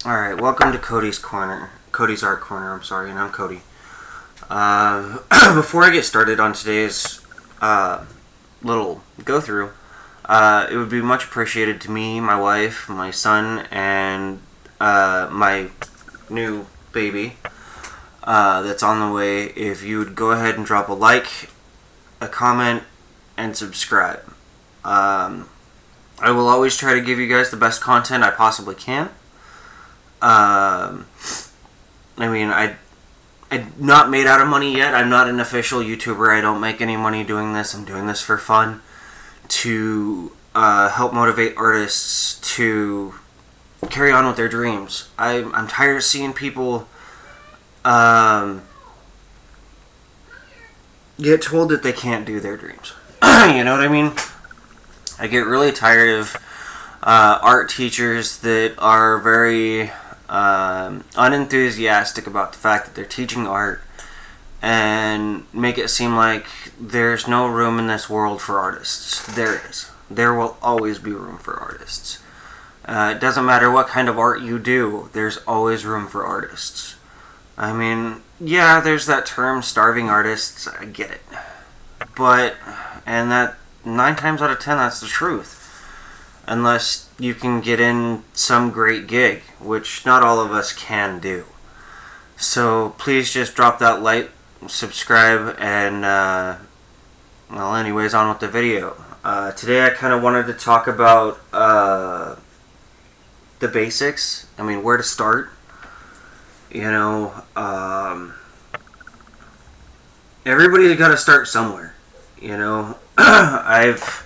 Alright, welcome to Cody's Corner. Cody's Art Corner, I'm sorry, and I'm Cody. Before I get started on today's little go-through, it would be much appreciated to me, my wife, my son, and my new baby that's on the way if you would go ahead and drop a like, a comment, and subscribe. I will always try to give you guys the best content I possibly can. I'm not made out of money yet. I'm not an official YouTuber. I don't make any money doing this. I'm doing this for fun to help motivate artists to carry on with their dreams. I'm tired of seeing people get told that they can't do their dreams. You know what I mean? I get really tired of art teachers that are very unenthusiastic about the fact that they're teaching art and make it seem like there's no room in this world for artists. There is. There will always be room for artists. It doesn't matter what kind of art you do, there's always room for artists. I mean, yeah, there's that term, starving artists, I get it. But, and that 9 times out of 10, that's the truth. Unless you can get in some great gig, which not all of us can do. So please just drop that like, subscribe, and well, anyways, on with the video. Today I kind of wanted to talk about the basics. I mean, where to start. You know, everybody's got to start somewhere. You know, I've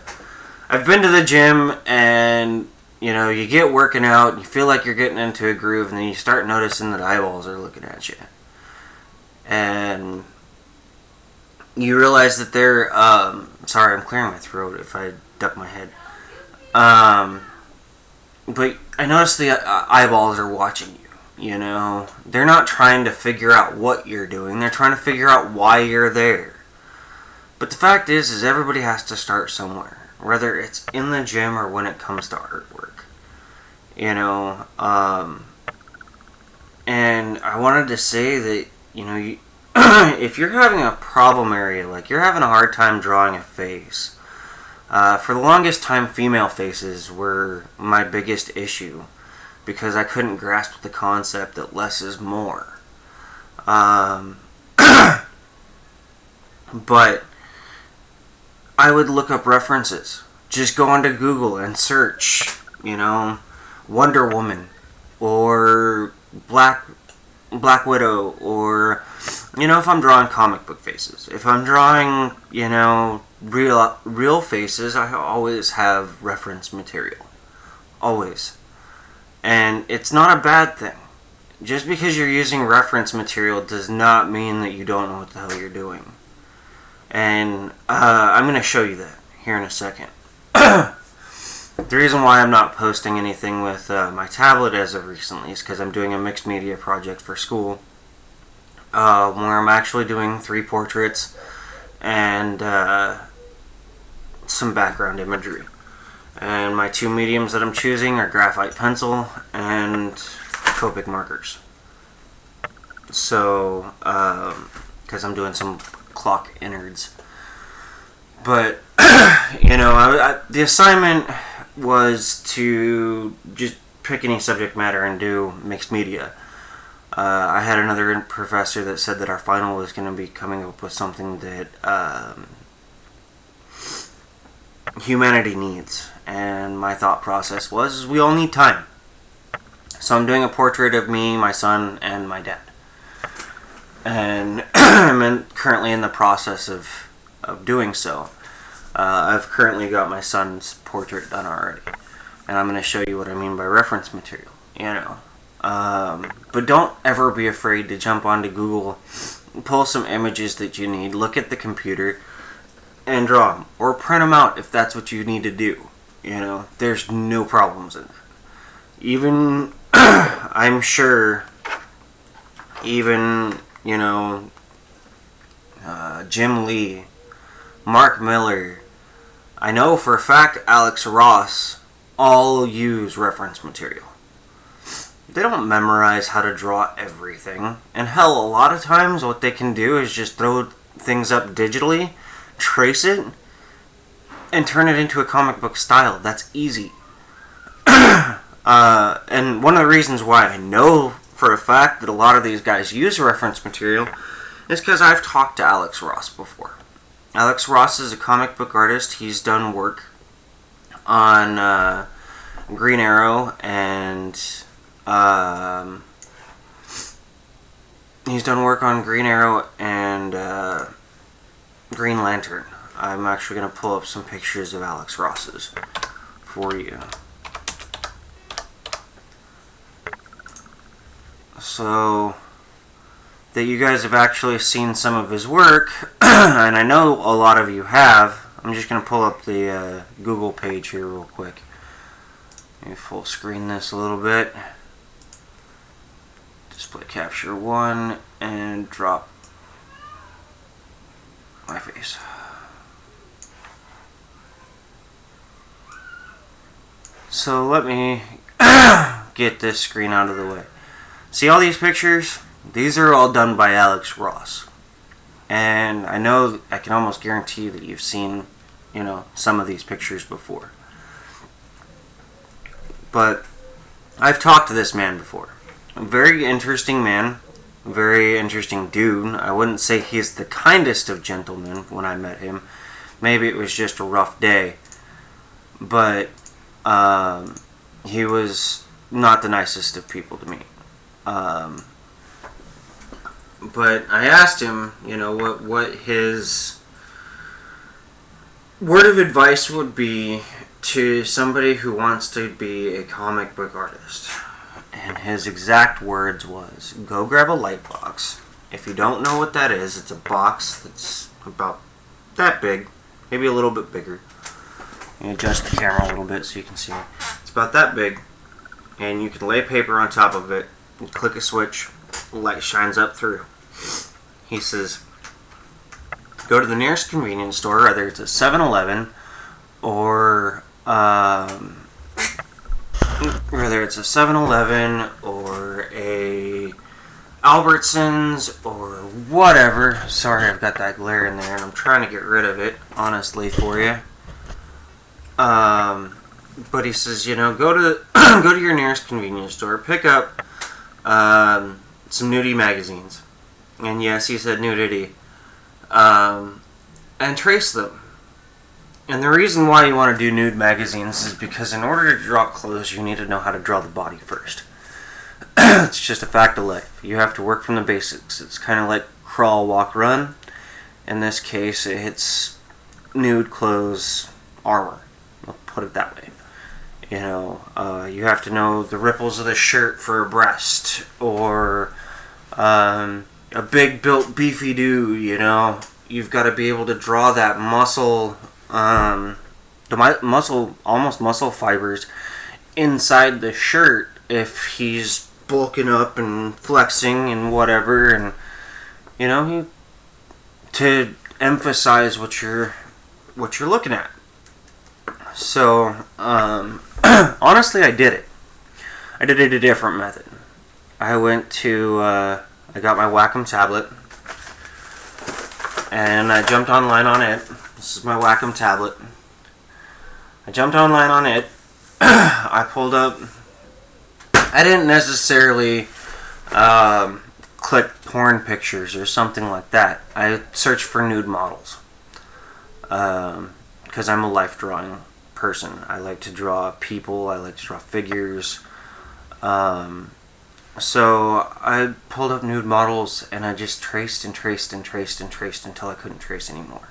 been to the gym, and you know, you get working out, you feel like you're getting into a groove, and then you start noticing that eyeballs are looking at you, and you realize that they're sorry, I'm clearing my throat if I duck my head. But I notice the eyeballs are watching you. You know, they're not trying to figure out what you're doing, they're trying to figure out why you're there. But the fact is everybody has to start somewhere. Whether it's in the gym or when it comes to artwork. You know, and I wanted to say that, you know, if you're having a problem area, like you're having a hard time drawing a face, for the longest time female faces were my biggest issue, because I couldn't grasp the concept that less is more. But I would look up references. Just go onto Google and search, you know, Wonder Woman or Black Widow, or, you know, if I'm drawing comic book faces. If I'm drawing, you know, real faces, I always have reference material. Always. And it's not a bad thing. Just because you're using reference material does not mean that you don't know what the hell you're doing. And I'm going to show you that here in a second. The reason why I'm not posting anything with my tablet as of recently is because I'm doing a mixed media project for school, where I'm actually doing 3 portraits and some background imagery. And my 2 mediums that I'm choosing are graphite pencil and Copic markers. So, because I'm doing some clock innards. But, you know, the assignment was to just pick any subject matter and do mixed media. I had another professor that said that our final was going to be coming up with something that humanity needs. And my thought process was, we all need time. So I'm doing a portrait of me, my son, and my dad. And I'm currently in the process of doing so. I've currently got my son's portrait done already. And I'm going to show you what I mean by reference material, you know. But don't ever be afraid to jump onto Google, pull some images that you need, look at the computer, and draw them. Or print them out if that's what you need to do. You know, there's no problems in that. Even, I'm sure, even, you know, Jim Lee, Mark Miller, I know for a fact Alex Ross all use reference material. they don't memorize how to draw everything. And hell, a lot of times what they can do is just throw things up digitally, trace it, and turn it into a comic book style. That's easy. And one of the reasons why I know for a fact that a lot of these guys use reference material is because I've talked to Alex Ross before. Alex Ross is a comic book artist. He's done work on Green Arrow and Green Lantern. I'm actually going to pull up some pictures of Alex Ross's for you. So that you guys have actually seen some of his work, and I know a lot of you have. I'm just going to pull up the Google page here real quick. Let me full screen this a little bit. Display capture 1 and drop my face. So let me get this screen out of the way. See all these pictures? These are all done by Alex Ross. And I know, I can almost guarantee that you've seen, some of these pictures before. But I've talked to this man before. A very interesting man. Very interesting dude. I wouldn't say he's the kindest of gentlemen when I met him. Maybe it was just a rough day. But he was not the nicest of people to meet. But I asked him, what his word of advice would be to somebody who wants to be a comic book artist. And his exact words was, go grab a light box. If you don't know what that is, it's a box that's about that big, maybe a little bit bigger. You adjust the camera a little bit so you can see it. It's about that big, and you can lay paper on top of it, and click a switch, light shines up through. He says, go to the nearest convenience store, whether it's a 7-Eleven or whether it's a 7-Eleven or a Albertsons or whatever. Sorry, I've got that glare in there and I'm trying to get rid of it, honestly, for you. But he says, go to go to your nearest convenience store, pick up some nudie magazines. And yes, he said nudity. And trace them. And the reason why you want to do nude magazines is because in order to draw clothes, you need to know how to draw the body first. It's just a fact of life. You have to work from the basics. It's kind of like crawl, walk, run. In this case, it's nude clothes, armor. I'll put it that way. You have to know the ripples of the shirt for a breast, or a big built beefy dude, You've got to be able to draw that muscle, almost muscle fibers inside the shirt if he's bulking up and flexing and whatever, and to emphasize what you're looking at. So honestly, I did it. I did it a different method. I went to I got my Wacom tablet and I jumped online on it. This is my Wacom tablet. I jumped online on it. I pulled up. I didn't necessarily click porn pictures or something like that. I searched for nude models because I'm a life drawing person. I like to draw people. I like to draw figures. So I pulled up nude models and I just traced and traced and traced and traced until I couldn't trace anymore.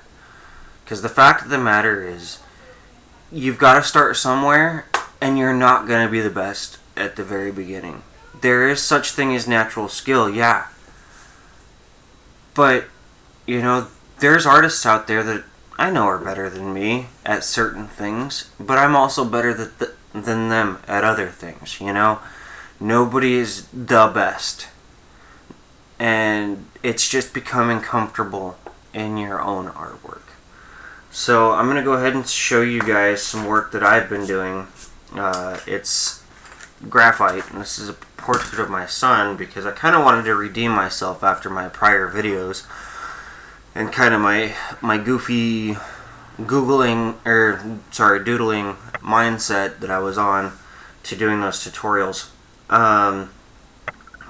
Because the fact of the matter is, you've got to start somewhere, and you're not going to be the best at the very beginning. There is such thing as natural skill, yeah. But, there's artists out there that I know are better than me at certain things, but I'm also better than them at other things, Nobody is the best. And it's just becoming comfortable in your own artwork. So I'm going to go ahead and show you guys some work that I've been doing. It's graphite, and this is a portrait of my son because I kind of wanted to redeem myself after my prior videos and kind of my goofy doodling mindset that I was on to doing those tutorials.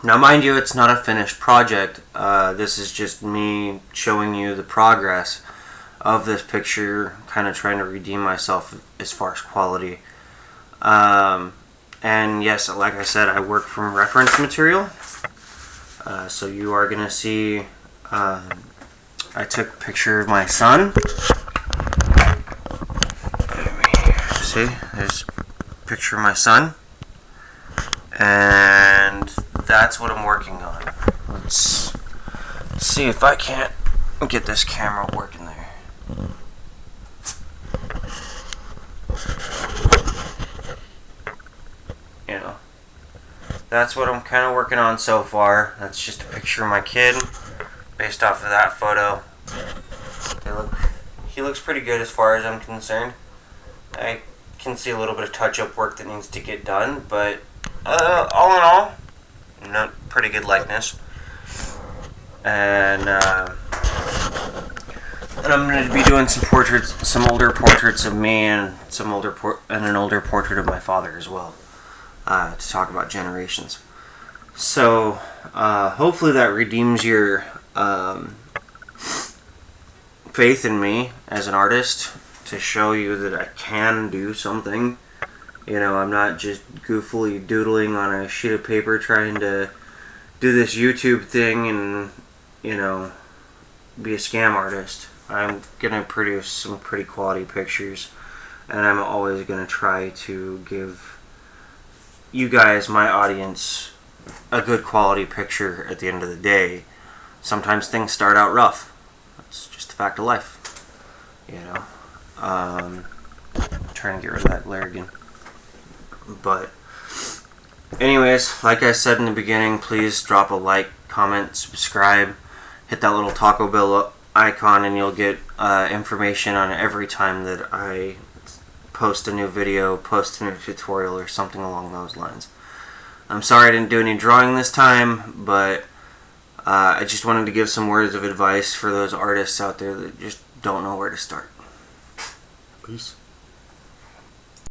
Now, mind you, it's not a finished project. This is just me showing you the progress of this picture, kind of trying to redeem myself as far as quality. And yes, like I said, I work from reference material. So you are going to see, I took a picture of my son. See, there's a picture of my son. And that's what I'm working on. Let's see if I can't get this camera working there. You know, that's what I'm kind of working on so far. That's just a picture of my kid based off of that photo. He looks pretty good as far as I'm concerned. I can see a little bit of touch-up work that needs to get done, but all in all, pretty good likeness. And I'm going to be doing some older portraits of me, and an older portrait of my father as well, to talk about generations. So hopefully that redeems your faith in me as an artist, to show you that I can do something. You know, I'm not just goofily doodling on a sheet of paper trying to do this YouTube thing and, you know, be a scam artist. I'm going to produce some pretty quality pictures, and I'm always going to try to give you guys, my audience, a good quality picture at the end of the day. Sometimes things start out rough. That's just a fact of life, you know. Trying to get rid of that glare again. But anyways, like I said in the beginning, please drop a like, comment, subscribe, hit that little Taco Bell icon, and you'll get information on every time that I post a new video, post a new tutorial, or something along those lines. I'm sorry I didn't do any drawing this time, but I just wanted to give some words of advice for those artists out there that just don't know where to start. Peace.